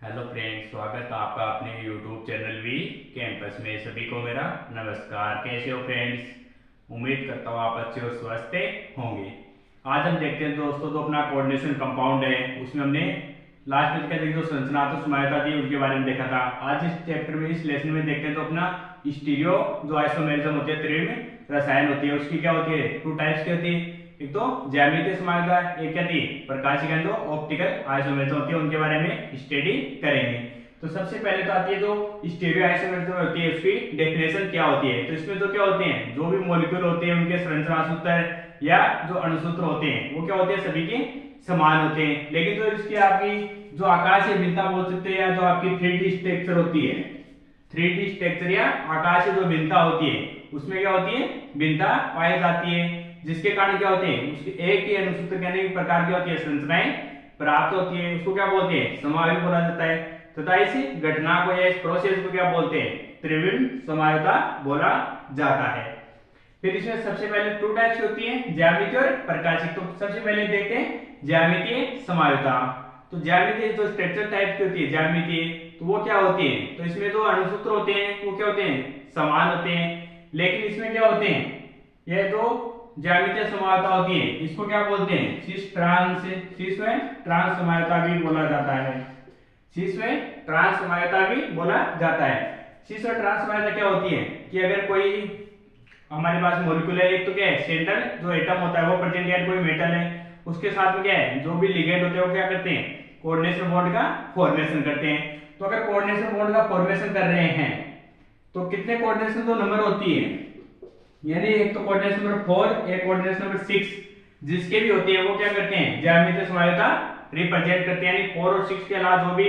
Hello friends, स्वागत है आपका अपने यूट्यूब चैनल वी कैंपस में। सभी को मेरा नमस्कार। कैसे हो फ्रेंड्स? उम्मीद करता हूँ आप अच्छे और स्वस्थ होंगे। आज हम देखते हैं दोस्तों, तो अपना कोऑर्डिनेशन कंपाउंड है, उसमें हमने लास्ट में क्या जो संरचनात्मक समायता थी उनके बारे में देखा था। आज इस चैप्टर में, इस लेसन में देखते हैं तो अपना स्टीरियो जो आइसोमेरिज्म होती है, त्रिविम रसायन होती है, उसकी क्या होती है, टू टाइप्स की होती है। एक तो ज्यामितीय समानता, एक क्या थी, प्रकाशिका जो ऑप्टिकल आइसोमेरिज्म होती है, उनके बारे में स्टडी करेंगे। तो सबसे पहले तो आती है जो स्टीरियो आइसोमेरिज्म होती है, उसकी डेफिनेशन क्या होती है। तो इसमें जो क्या होते हैं, जो भी मॉलिक्यूल होते हैं उनके संरचना सूत्र या जो अणुसूत्र होते हैं वो क्या होते हैं, सभी के समान होते हैं। लेकिन जो इसकी आपकी जो आकाशीय भिन्नता बोल सकते हैं, या जो आपकी 3D स्ट्रक्चर होती है, 3D स्ट्रक्चर या आकाशीय जो भिन्नता होती है, उसमें क्या होती है, भिन्नता पाई जाती है, जिसके कारण क्या होते हैं, उसके एक ही अणुसूत्र के अनेक प्रकार की होती है संरचनाएं प्राप्त होती है। उसको क्या बोलते हैं, समावयव बोला जाता है। तथा इस घटना को या इस प्रोसेस को क्या बोलते हैं, त्रिविम समावयवता बोला जाता है। फिर इसमें सबसे पहले टू टाइप्स होती है, ज्यामितीय और प्रकाशिक। तो सबसे पहले देखते हैं ज्यामितीय समावयवता। तो ज्यामितीय जो स्ट्रक्चर टाइप की होती है ज्यामितीय, तो वो क्या होती है, तो इसमें जो अणुसूत्र होते हैं वो क्या होते हैं, समान होते हैं। लेकिन इसमें क्या होते हैं, ये जो ज्यामितीय समावयवता होती है इसको क्या बोलते हैं, सिस ट्रांस, सिस में ट्रांस समावयवता भी बोला जाता है। सिस में ट्रांस समावयवता भी बोला जाता है। सिस और ट्रांस समावयवता क्या होती है कि अगर कोई हमारे पास मॉलिक्यूल है, एक तो क्या है सेंट्रल जो एटम होता है वो प्रेजेंट है, कोई मेटल है, उसके साथ में क्या है, जो भी लिगेंड होते हैं वो क्या करते हैं, कोऑर्डिनेशन बॉन्ड का फॉर्मेशन करते हैं। तो अगर कोऑर्डिनेशन बॉन्ड का फॉर्मेशन कर रहे हैं तो कितने कोऑर्डिनेशन तो नंबर होती है, यानी एक तो कोऑर्डिनेशन नंबर 4, एक कोऑर्डिनेशन नंबर 6, जिसके भी होती है वो क्या करते हैं, ज्यामितीय समावयवता रिप्रेजेंट करते हैं। यानी 4 और 6 के अलावा जो भी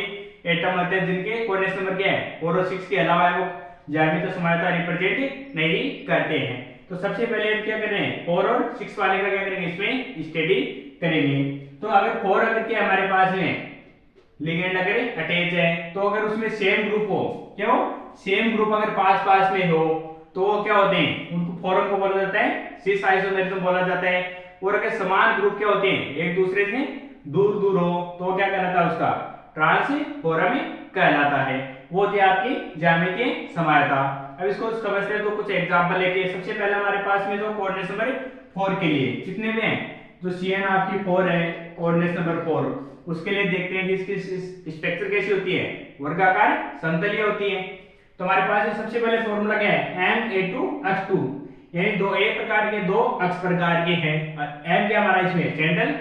एटम होते हैं जिनके कोऑर्डिनेशन नंबर क्या है 4 और 6 के अलावा, वो ज्यामितीय समावयवता रिप्रेजेंट नहीं करते हैं। तो सबसे पहले हम क्या कर रहे हैं, 4 और 6 वाले का क्या करेंगे, इसमें स्टडी करेंगे। तो अगर 4 अगर क्या हमारे पास में लिगेंड अगर अटैच है, तो अगर उसमें सेम ग्रुप हो, क्या हो, सेम ग्रुप अगर पास पास में हो, तो वो क्या होते हैं, उनको फॉर्म को बोला जाता है सिस आइसोमेरिज्म बोला जाता है। और अगर समान ग्रुप क्या होते हैं, एक दूसरे से दूर दूर हो, तो क्या कहलाता है, उसका ट्रांसफॉर्म कहलाता है। वो होती है आपकी ज्यामितीय समावयवता। अब इसको समझते हैं तो कुछ एग्जांपल लेके। सबसे पहले हमारे पास में जो कोऑर्डिनेशन नंबर 4 के लिए कितने में है, जो Cn आपकी 4 है, कोऑर्डिनेशन नंबर 4, उसके लिए देखते हैं कि इसकी स्ट्रक्चर कैसी होती है, वर्गाकार समतलीय होती है। तो हमारे पास सबसे पहले फॉर्मूला क्या है, Na2H2, यानी दो एक प्रकार के दो अक्ष प्रकार के हैं। M क्या हमारा इसमें सेंट्रल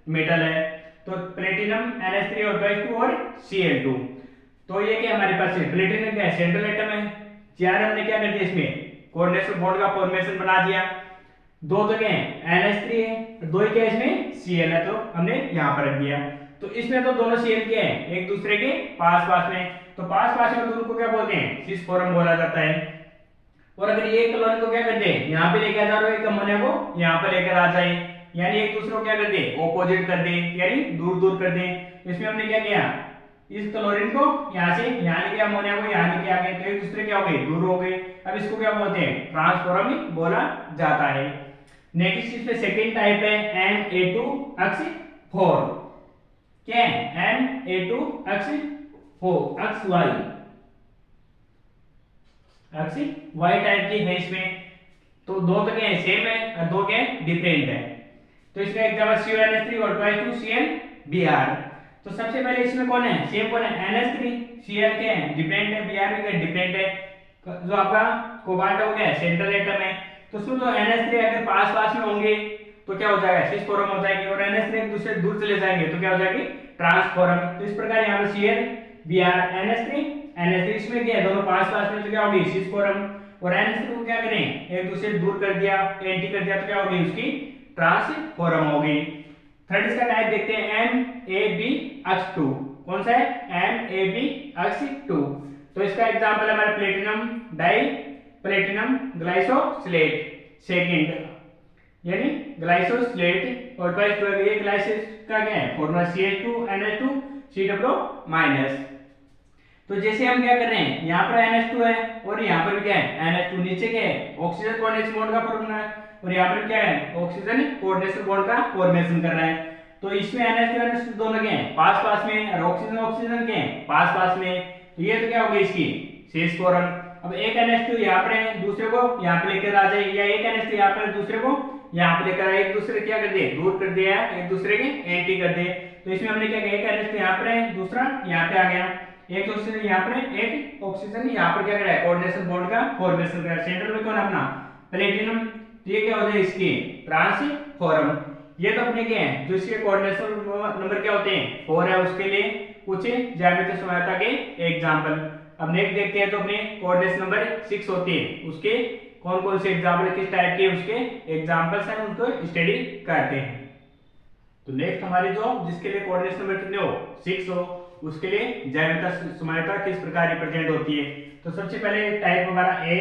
मेटल है, तो प्लेटिनम NH3 और H2 और Cl2। तो ये क्या हमारे पास है, प्लेटिनम क्या है, सेंट्रल एटम है। चार हमने क्या कर दिया, इसमें कोऑर्डिनेशन बॉन्ड का फॉर्मेशन बना दिया। दो तो क्या है NH3 है, दो ही क्या है इसमें Cl है, तो हमने यहाँ पर रख दिया। तो इसमें तो दोनों Cl क्या है, एक दूसरे के पास पास में, तो पास पास में दोनों को क्या बोलते हैं, सिस फॉर्म बोला जाता है। और अगर ये क्लोरीन को क्या करते हैं, यहाँ पे लेके आ जा रहे हो, एक अमोनिया को यहाँ पे लेकर आ जाए, यानी एक दूसरे को क्या कर दे, ऑपोजिट कर दे, यानी दूर दूर कर दे। इसमें हमने क्या किया, इस क्लोरीन को यहाँ से यहाँ लेके अमोनिया को यहाँ लेके आ गए, तो एक दूसरे क्या हो गए, दूर हो गए। अब इसको क्या बोलते हैं, ट्रांसफॉर्म बोला जाता है। नेक्स्ट इसमें सेकंड टाइप है Na2H4। क्या है Na2H4, अक्ष Y, अक्ष Y टाइप की है इसमें। तो दो तो क्या है सेम है और दो क्या है डिफरेंट है। तो इसका एग्जांपल CONH3 और CnBr। तो सबसे पहले इसमें कौन है, सेम कौन है, NH3, Cl क्या है डिफरेंट है, Br भी क्या डिफरेंट है। जो आपका कोबाल्ट हो गया सेंट्रल एटम है, तो उसमें जो NH3 अगर पास पास में होंगे तो क्या हो जाएगा, सिस फॉर्म हो जाएगी, और NH3 एक दूसरे दूर चले जाएंगे तो क्या हो जाएगी, ट्रांसफॉर्म। तो इस प्रकार यहाँ पर Cl Br NH3 इसमें क्या है, दोनों पास पास में, तो क्या होगी, सिस फॉर्म। और NH3 को क्या करें, एक दूसरे दूर कर दिया, एंटी कर दिया, तो क्या होगी, उसकी ट्रांसफॉर्म होगी। थर्ड इसका टाइप देखते हैं NaBH2। कौन सा है, NaBH2। तो इसका एग्जांपल है हमारा प्लेटिनम डाई प्लेटिनम ग्लाइसोसिलेट सेकंड, यानी ग्लाइसोसिलेट। और ये ग्लाइसिस का क्या है फॉर्मूला CH2NH2COO-। तो जैसे हम क्या कर रहे हैं, यहाँ पर NH2 है और यहाँ पर भी क्या है NH2, नीचे क्या है ऑक्सीजन कोऑर्डिनेशन बॉन्ड का फॉर्मूला है, और यहाँ पर क्या है ऑक्सीजन कोऑर्डिनेशन बॉन्ड का फॉर्मेशन कर रहा है। तो इसमें NH2 NH2 दोनों के हैं पास पास में, और ऑक्सीजन ऑक्सीजन के हैं पास पास में, तो ये तो क्या हो गई इसकी सीस फॉर्म। अब एक NH2 यहाँ पर है, दूसरे को यहाँ पे लेकर आ जाए, या एक NH2 यहाँ पर दूसरे को यहाँ पे लेकर आए, एक दूसरे क्या कर दिए दूर कर दिया, एक दूसरे के एंटी कर दिए। तो इसमें हमने क्या किया, एक NH2 यहाँ पर है, दूसरा यहाँ पे आ गया, एक ऑक्सीजन यहाँ पर है, एक ऑक्सीजन यहाँ पर क्या कर रहा है कोऑर्डिनेशन बॉन्ड का फॉर्मेशन कर रहा है। सेंटर में कौन अपना प्लेटिनम, ये क्या हो जाए इसकी ट्रांसफॉर्म। ये तो अपने के हैं जो इसके कोऑर्डिनेशन नंबर क्या होते हैं 4 है, उसके लिए कुछ ज्यामितीय समानता के एग्जांपल। अब नेक्स्ट देखते हैं, तो अपने कोऑर्डिनेशन नंबर 6 होते हैं, उसके कौन कौन से एग्जांपल किस टाइप के उसके एग्जांपल्स हैं, उनको स्टडी करते हैं। तो नेक्स्ट हमारे जो जिसके लिए कोऑर्डिनेशन नंबर कितने हो 6 हो, उसके लिए ज्यामितीय समानता किस प्रकार रिप्रेजेंट होती है। तो सबसे पहले टाइप हमारा A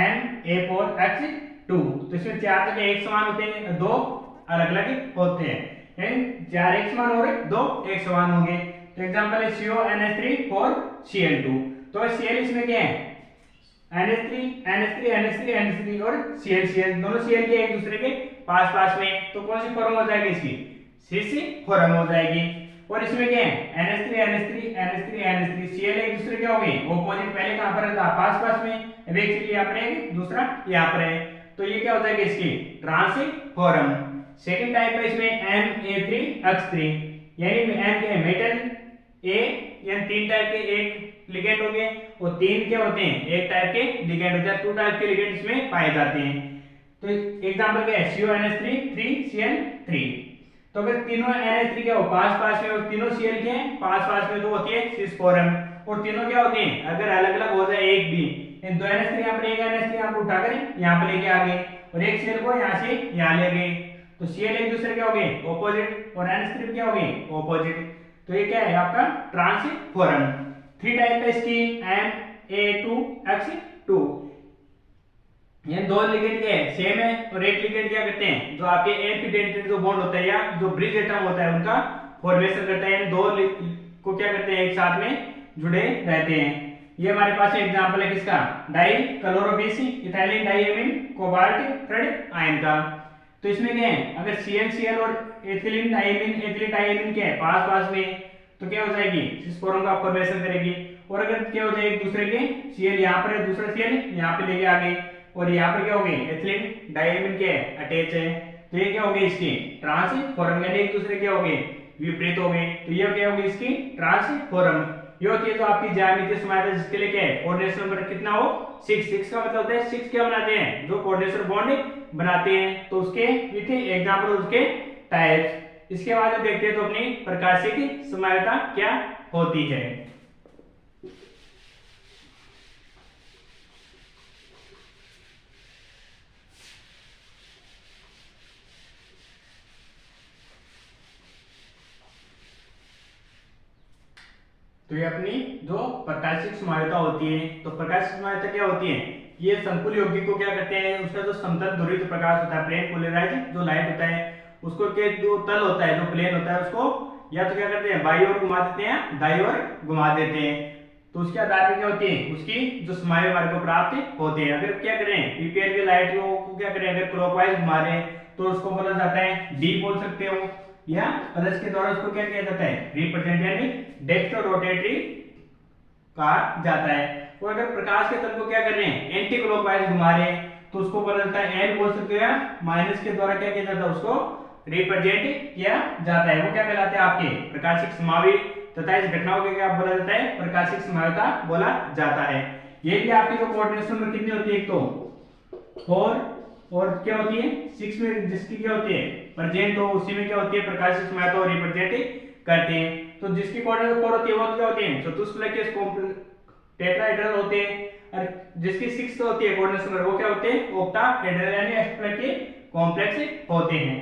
M A for x2, तो इसमें 4 जगह एक समान होते हैं, 2 अलग अलग होते हैं, 4 एक समान और 2 एक समान होंगे। तो एग्जांपल है CONH3 फॉर Cl2, तो Cl इसमें क्या है NH3 NH3 NH3 NH3 और Cl दोनों Cl के एक दूसरे के पास पास में, तो कौन सी फॉर्म हो जाएगी इसकी सीसी फॉर्म हो जाएगी। और इसमें क्या है NH3 NH3 NH3 NH3 Cl एक दूसरे के हो गए ऑपोजिट, पहले कहां पर था पास पास में, अब एक Cl यहां पर है दूसरा यहां पर है, तो ये क्या हो जाएगा इसकी ट्रांसफॉर्म। सेकंड टाइप है इसमें Ma3H3, यानी M के मेटल A, यानी 3 टाइप के एक लिगेंड हो गए, और 3 क्या होते हैं एक टाइप के लिगेंड होते हैं, 2 टाइप के लिगेंड इसमें पाए जाते हैं। तो एग्जांपल क्या है CONH3 3Cl3, तो अगर तीनों NH3 क्या हो पास पास में और तीनों Cl के हैं पास पास में, तो होती है सिस फॉर्म। और तीनों क्या होते हैं अगर अलग अलग हो जाए एक भी, इन दो NH3 यहाँ पर एक NH3 यहाँ पर उठाकर यहाँ पे लेके आ गए, और एक Cl को यहाँ से यहाँ ले गए, तो Cl एक दूसरे क्या हो गए ऑपोजिट, और NH3 क्या हो गए ऑपोजिट, तो ये क्या है आपका ट्रांसफॉर्म। 3 टाइप है इसकी Ma2H2, ये दो लिगेंड के सेम है, और एक लिगेंड क्या करते हैं जो आपके एम्फीडेंटेड जो बॉन्ड होता है या जो ब्रिज एटम होता है उनका फॉर्मेशन करता है, दो को क्या करते हैं एक साथ में जुड़े रहते हैं। ये हमारे पास एग्जांपल है किसका dichlorobis ethylene diamine cobalt third ion का। तो इसमें क्या है अगर ClCl और एथिलीन डाइएमीन क्या है पास पास में, तो क्या हो जाएगी इस फॉर्म का फॉर्मेशन करेगी। और अगर क्या हो जाए एक दूसरे के Cl यहाँ पर है दूसरा Cl यहाँ पे लेके आ गए, और यहाँ पर क्या हो गए एथिलीन डाइएमीन क्या है अटैच है, तो ये क्या हो गई इसकी ट्रांसफॉर्म, यानी एक दूसरे क्या हो गए विपरीत हो गए, तो ये क्या होगी इसकी ट्रांसफॉर्म। ये होती है जो आपकी ज्यामितीय समानता जिसके लिए क्या है कोऑर्डिनेशन नंबर कितना हो 6 का मतलब होता है 6 क्या बनाते हैं जो कोऑर्डिनेशन बॉन्ड बनाते हैं, तो उसके विथ एग्जांपल उसके टाइप्स। इसके बाद देखते हैं तो अपनी प्रकाशिक समानता क्या होती है। तो ये अपनी जो प्रकाशिक समानता होती है, तो प्रकाशिक समानता क्या होती है ये संकुल यौगिक को क्या करते हैं उसका जो समतल ध्रुवित प्रकाश होता है प्लेन पोलराइज जो लाइट होता है उसको के जो तल होता है जो प्लेन होता है उसको या तो क्या करते हैं बाई ओर घुमा देते हैं दाई ओर घुमा देते हैं, तो उसके आधार पर क्या होती है उसकी जो समाय मार्ग को प्राप्त होते हैं। अगर क्या करें पीपीएल के लाइट को क्या करें अगर क्लॉकवाइज घुमा रहे हैं तो उसको बोला जाता है डी बोल सकते हो, या प्लस के द्वारा उसको क्या किया जाता है रिप्रेजेंट यानी डेक्स्ट्रो रोटेटरी कहा जाता है। और अगर प्रकाश के तल को क्या कर रहे हैं एंटी क्लॉकवाइज घुमा रहे हैं तो उसको बोला जाता है एल बोल सकते हो, माइनस के द्वारा क्या किया जाता है उसको रिप्रेजेंट किया जाता है। वो क्या कहलाते हैं आपके प्रकाशिक समावि तथा इस घटनाओं को क्या बोला जाता है प्रकाशिक समावता बोला जाता है। ये भी आपकी जो कोऑर्डिनेशन नंबर कितनी होती है एक तो 4 और क्या होती है 6 में जिसकी क्या होती है प्रेजेंट हो उसी में क्या होती है प्रकाशिक समानता और रिप्रेजेंट करते हैं। तो जिसकी कोऑर्डिनेशन 4 होती है वो क्या होते हैं चतुष्फलकीय टेट्राहेड्रल होते हैं, और जिसकी 6 होती है कोऑर्डिनेशन नंबर वो क्या होते हैं ऑक्टाहेड्रल यानी अष्टफलकीय कॉम्प्लेक्स होते हैं।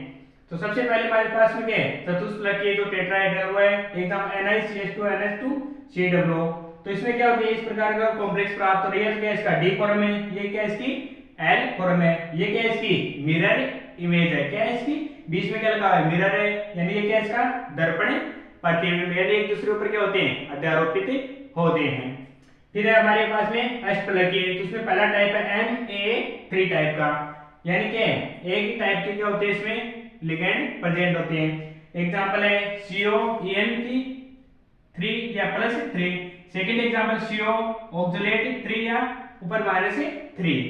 तो सबसे पहले हमारे पास में क्या है चतुष्फलकीय जो टेट्राहेड्रल हुआ है एग्जांपल NiCH2NH2CW, तो इसमें क्या होती है इस प्रकार का कॉम्प्लेक्स प्राप्त हो रही है, तो क्या इसका डी फॉर्म है, ये क्या इसकी एल फॉर्म है, ये क्या इसकी मिरर इमेज है, क्या है इसकी बीच में क्या लगा है मिरर है, यानी ये क्या इसका दर्पण प्रतिबिंब यानी एक दूसरे ऊपर क्या होते हैं अध्यारोपित होते हैं। फिर है हमारे पास में अष्टफलकीय, तो उसमें पहला टाइप है Na3 टाइप का, यानी क्या एक ही टाइप के क्या होते हैं इसमें लिगेंड प्रेजेंट होते हैं। एग्जांपल है COEN की 3 या +3। सेकंड एग्जांपल CO ऑक्सलेट 3 या ऊपर -3।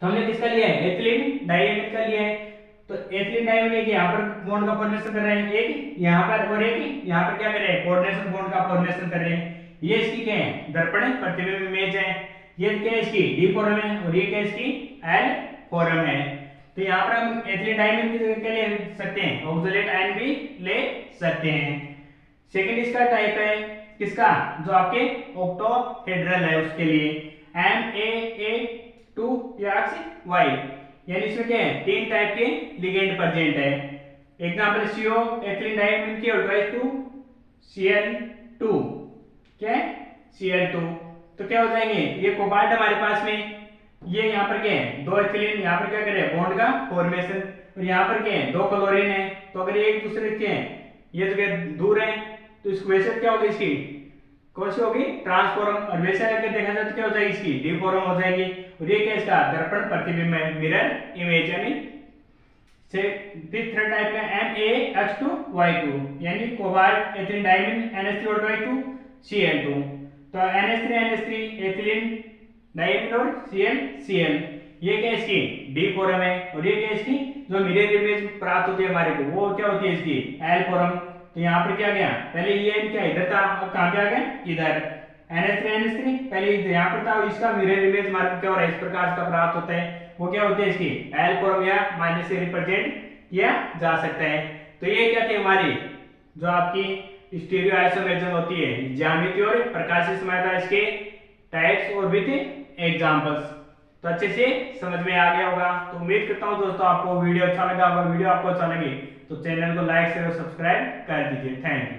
तो हमने किसका लिया है, एथिलीन डाइएमिन का लिया है। तो एथिलीन डाइएमिन एक यहाँ पर बॉन्ड का फॉर्मेशन कर रहे हैं, एक यहाँ पर और एक यहाँ पर क्या कर रहे हैं, कोऑर्डिनेशन बॉन्ड का फॉर्मेशन कर रहे हैं। ये इसकी क्या है, दर्पण प्रतिबिंब इमेज है। ये क्या है, इसकी डी फॉर्म है और ये क्या है, इसकी एल फॉर्म है। तो यहाँ पर हम एथिलीन डाइएमिन की जगह क्या ले सकते हैं, ऑक्सलेट आयन भी ले सकते हैं। सेकंड इसका टाइप है किसका, जो आपके ऑक्टोहेड्रल है उसके लिए MAA2 या Y, यानी इसमें क्या है, 3 टाइप के लिगेंड प्रेजेंट है। एग्जांपल CO एथिलीन डाइएमिन की और ट्वाइस टू Cl2, क्या है Cl2। तो क्या हो जाएंगे, ये कोबाल्ट हमारे पास में, ये यहाँ पर क्या है, 2 एथिलीन यहाँ पर क्या कर रहे हैं, बॉन्ड का फॉर्मेशन, और यहाँ पर क्या है, 2 क्लोरीन है। तो अगर एक दूसरे के ये जगह दूर है तो इसकी वैसे क्या होगी, इसकी कौन सी होगी, ट्रांसफॉर्म। और वैसे अगर देखा जाए तो क्या हो जाएगी, इसकी डिफॉर्म हो जाएगी। और ये क्या इसका दर्पण प्रतिबिंब है, मिरर इमेज। यानी से थर्ड टाइप में MAX2Y2, यानी cobalt ethylene diamine NH3O2 Cl2। तो NH3 एथिलीन डाइमीन और Cl ये क्या इसकी डी फॉर्म है। और ये क्या इसकी जो मिरर इमेज प्राप्त होती है हमारे को, वो क्या होती है इसकी एल फॉर्म। तो यहाँ पर क्या गया, पहले ये क्या इधर था, अब कहाँ पे आ गया, इधर। NH3 पहले यहाँ पर था, इसका मिरर इमेज हमारे को क्या हो रहा है, इस प्रकार का प्राप्त होता है। वो क्या होती है, इसकी एल फॉर्म या माइनस से रिप्रेजेंट किया जा सकता है। तो ये क्या थी हमारी जो आपकी स्टीरियो आइसोमेरिज्म होती है, ज्यामिति और प्रकाशीय समयता, इसके टाइप्स और विथ एग्जांपल्स। तो अच्छे से समझ में आ गया होगा। तो उम्मीद करता हूँ दोस्तों आपको वीडियो अच्छा लगा। अगर वीडियो आपको अच्छा लगे तो चैनल को लाइक शेयर और सब्सक्राइब कर दीजिए। Thank you.